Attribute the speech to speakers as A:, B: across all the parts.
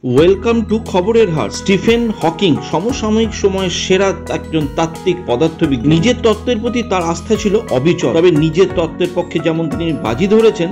A: Welcome to খবরের হাট। Stephen Hawking সমসাময়িক সময়ের সেরা একজন তাত্ত্বিক পদার্থবিজ্ঞানী। নিজের তত্ত্বের প্রতি তার আস্থা ছিল অবিচল, তবে নিজের তত্ত্বের পক্ষে যেমন তিনি বাজি ধরেছেন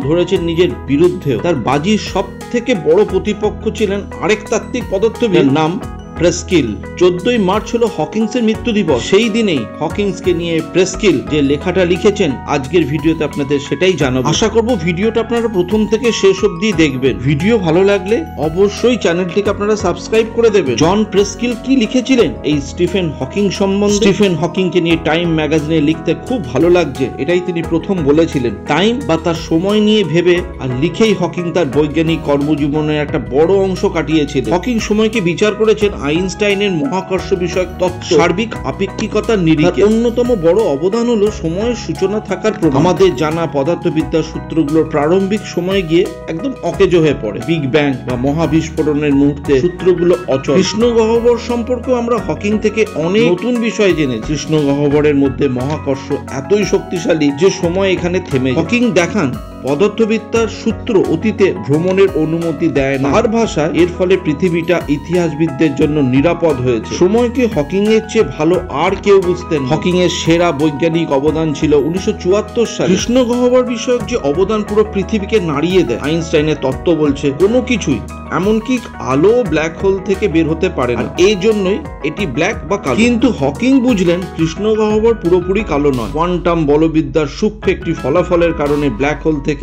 A: নিজের বিরুদ্ধেও। তার বাজির সব থেকে বড় প্রতিপক্ষ ছিলেন আরেক তাত্ত্বিক পদার্থবিদ, নাম প্রেস্কিল। 14ই মার্চ হলো হকিংসের মৃত্যু দিবস। সেই দিনেই হকিংসকে নিয়ে প্রেস্কিল যে লেখাটা লিখেছেন, আজকের ভিডিওতে আপনাদের সেটাই জানাবো। আশা করব ভিডিওটা আপনারা প্রথম থেকে শেষ অবধি দেখবেন। ভিডিও ভালো লাগলে অবশ্যই চ্যানেলটিকে আপনারা সাবস্ক্রাইব করে দেবেন। জন প্রেস্কিল কি লিখেছিলেন এই স্টিফেন হকিং সম্বন্ধে? স্টিফেন হকিংকে নিয়ে টাইম ম্যাগাজিনে লিখতে খুব ভালো লাগছে, এটাই তিনি প্রথম বলেছিলেন। টাইম বা তার সময় নিয়ে ভেবে আর লিখেই হকিং তার বৈজ্ঞানিক কর্মজীবনের একটা বড় অংশ কাটিয়েছিলেন। হকিং সময়কে বিচার করেছেন আইনস্টাইনের মহাকর্ষ বিষয়ক তত্ত্ব, সার্বিক আপেক্ষিকতার নিরিখে। অন্যতম বড় অবদান হলো সময়ের সূচনা থাকার প্রমাণ। আমাদের জানা পদার্থবিদ্যার সূত্রগুলোর প্রারম্ভিক সময়ে গিয়ে একদম অকেজো হয়ে পড়ে। বিগ ব্যাং বা মহাবিস্ফোরণের মুহূর্তে সূত্রগুলো অচল। কৃষ্ণ গহ্বর সম্পর্কেও আমরা হকিং থেকে অনেক নতুন বিষয় জেনেছি। কৃষ্ণ গহ্বরের মধ্যে মহাকর্ষ এতই শক্তিশালী যে সময় এখানে থেমে যায়। হকিং দেখান পদার্থবিদ্যার সূত্র অতীতে ভ্রমণের অনুমতি দেয় না। আর ভাষা এর ফলে পৃথিবীটা ইতিহাসবিদদের জন্য নিরাপদ হয়েছে। সময়কে হকিং এর চেয়ে ভালো আর কেউ বুঝতেন। হকিং এর সেরা বৈজ্ঞানিক অবদান ছিল 1974 সালে কৃষ্ণ গহ্বর বিষয়ক যে অবদান পুরো পৃথিবীকে নাড়িয়ে দেয়। আইনস্টাইনের তত্ত্ব বলছে কোনো কিছুই, এমনকি আলো ব্ল্যাক হোল থেকে বের হতে পারে না, এই জন্যই এটি ব্ল্যাক বা কালো। কিন্তু হকিং বুঝলেন কৃষ্ণ গহ্বর পুরোপুরি কালো নয়। কোয়ান্টাম বলবিদ্যার সূক্ষ্ম একটি ফলাফলের কারণে ব্ল্যাক হোল থেকে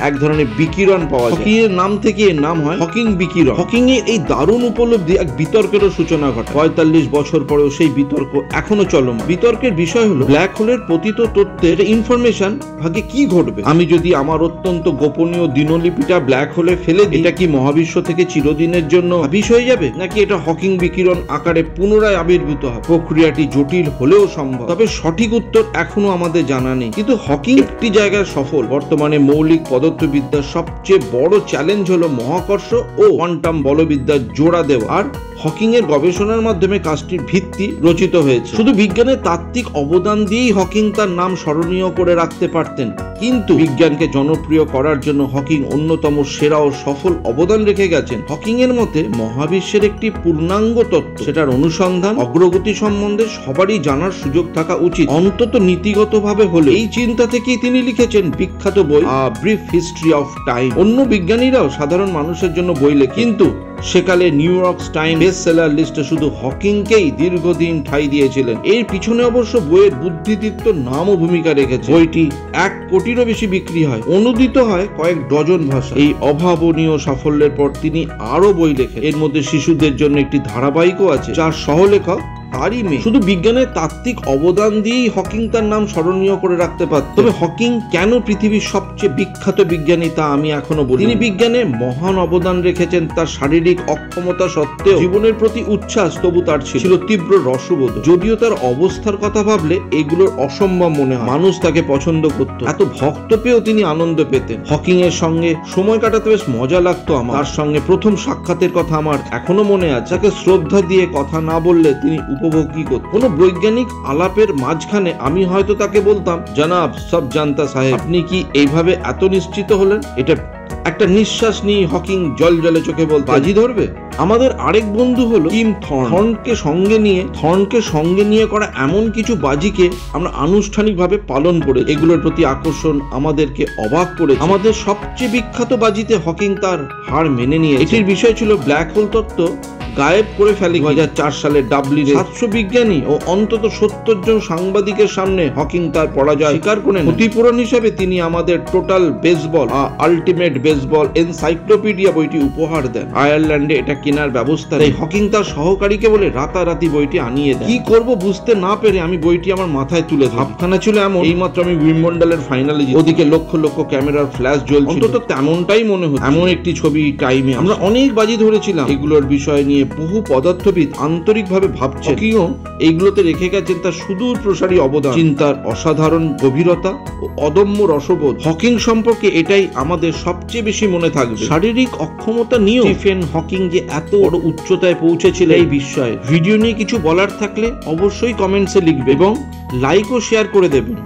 A: এক ধরনের বিকিরণ পাওয়া যায়। হকিং এর নাম থেকে এর নাম হয় হকিং বিকিরণ। হকিং এর এই দারুণ উপলব্ধি এক বিতর্কেরও সূচনা ঘটায়। 45 বছর পরেও সেই বিতর্ক এখনো চলমান। বিতর্কের বিষয় হলো ব্ল্যাক হোলের পতিত তথ্যের ইনফরমেশন ভাগে কি ঘটবে। আমি যদি আমার অত্যন্ত গোপনীয় দিনলিপিটা ব্ল্যাক হোলে ফেলে দিই, এটা কি মহাবিশ্ব থেকে চিরদিনের জন্য হাবিশ হয়ে যাবে, নাকি এটা হকিং বিকিরণ আকারে পুনরায় আবির্ভূত হবে? প্রক্রিয়াটি জটিল হলেও সম্ভব, তবে সঠিক উত্তর এখনো আমাদের জানা নেই। কিন্তু হকিং একটি জায়গায় সফল। বর্তমানে মৌলিক পদার্থবিদ্যার সবচেয়ে বড় চ্যালেঞ্জ হলো মহাকর্ষ ও কোয়ান্টাম বলবিদ্যার জোড়া দেওয়া। আর হকিং এর গবেষণার মাধ্যমে কাজটির ভিত্তি রচিত হয়েছে। শুধু বিজ্ঞানের তাত্ত্বিক অবদান দিয়েই হকিং তার নাম স্মরণীয় করে রাখতে পারতেন, কিন্তু বিজ্ঞানকে জনপ্রিয় করার জন্য হকিং অন্যতম সেরা ও সফল অবদান রেখে গেছেন। হকিং এর মতে মহাবিশ্বের একটি পূর্ণাঙ্গ তত্ত্ব, সেটার অনুসন্ধান অগ্রগতি সম্বন্ধে সবারই জানার সুযোগ থাকা উচিত, অন্তত নীতিগতভাবে হলে। এই চিন্তা থেকেই তিনি লিখেছেন বিখ্যাত বই a brief history of time. অন্য বিজ্ঞানীরাও সাধারণ মানুষের জন্য বই লেখেন, কিন্তু সেকালে New York Times best seller লিস্টে শুধু হকিংকেই দীর্ঘদিন ঠাঁই দিয়েছিলেন। এর পিছনে অবশ্য বইয়ের বুদ্ধিদীপ্ত নামও ভূমিকা রেখেছে। বইটি 1 কোটিরও বেশি বিক্রি হয়, অনুদিত হয় কয়েক ডজন ভাষা। এই অভাবনীয় সাফল্যের পর তিনি আরো বই লেখেন। এর মধ্যে শিশুদের জন্য একটি ধারাবাহিকও আছে, যার সহলেখক তারই মেয়ে। শুধু বিজ্ঞানের তাত্ত্বিক অবদান দিয়েই হকিং তার নাম স্মরণীয় করে রাখতে পারত। তবে হকিং কেন পৃথিবীর সবচেয়ে বিখ্যাত বিজ্ঞানী তা আমি এখনো বলি। তিনি বিজ্ঞানে মহান অবদান রেখেছেন। তার শারীরিক অক্ষমতা সত্ত্বেও জীবনের প্রতি উচ্ছ্বাস তবু তার ছিল তীব্র রসবোধ। যদিও তার অবস্থার কথা ভাবলে এগুলোর অসম্ভব মনে হয়। মানুষ তাকে পছন্দ করত, এত ভক্ত পেয়েও তিনি আনন্দ পেতেন। হকিং এর সঙ্গে সময় কাটাতে বেশ মজা লাগতো আমার। তার সঙ্গে প্রথম সাক্ষাতের কথা আমার এখনো মনে আছে। তাকে শ্রদ্ধা দিয়ে কথা না বললে তিনি উপভোগ কি করতেন। কোন বৈজ্ঞানিক আলাপের মাঝখানে আমি হয়তো তাকে বলতাম, জনাব সব জানতা সাহেব, আপনি কি এইভাবে এত নিশ্চিত হলেন? এটা একটা নিঃশ্বাস নিয়ে হকিং জল জলে চোখে বলতে, বাজি ধরবে? আমাদের আরেক বন্ধু হলো কিম থর্ন। থর্নকে সঙ্গে নিয়ে করা এমন কিছু বাজিকে আমরা আনুষ্ঠানিকভাবে পালন করে, এগুলোর প্রতি আকর্ষণ আমাদেরকে অবাক করে। আমাদের সবচেয়ে বিখ্যাত বাজিতে হকিং তার হার মেনে নিয়ে। এটির বিষয় ছিল ব্ল্যাক হোল তত্ত্ব গায়েব করে ফেলে 2004 সালে ডাবলিনে 700 বিজ্ঞানী ও অন্তত 70 জন সাংবাদিকের সামনে হকিং তার পরাজয় স্বীকার করেন। ক্ষতিপূরণ হিসেবে তিনি আমাদের total baseball ultimate baseball encyclopedia বইটি উপহার দেন। আয়ারল্যান্ডে এটা কেনার ব্যবস্থা নেই। হকিং তার সহকারীকে বলে রাতারাতি বইটি আনিয়ে দেন। কি করব বুঝতে না পেরে আমি বইটি আমার মাথায় তুলে ধরি। ভাবখানা ছিল এমন, এইমাত্র আমি উইম্বলডনের ফাইনালে জিতেছি, ওদিকে লক্ষ লক্ষ ক্যামেরার ফ্ল্যাশ জ্বলছিল। অন্তত তেমনটাই মনে হতো। এমন একটি ছবি টাইমে আমরা অনেক বাজি ধরেছিলাম। এগুলোর বিষয় নিয়ে বহু পদার্থবিদ আন্তরিকভাবে ভাবছেন। হকিংও এইগুলোতে রেখে গেছেন তার সুদূর প্রসারী অবদান, চিন্তার অসাধারণ গভীরতা ও অদম্য রসবোধ। হকিং সম্পর্কে এটাই আমাদের সবচেয়ে বেশি মনে থাকবে। শারীরিক অক্ষমতা নিয়েও স্টিফেন হকিং যে এত বড় উচ্চতায় পৌঁছেছিল এই বিষয়ে ভিডিও নিয়ে কিছু বলার থাকলে অবশ্যই কমেন্টসে লিখবে এবং লাইক ও শেয়ার করে দেবেন।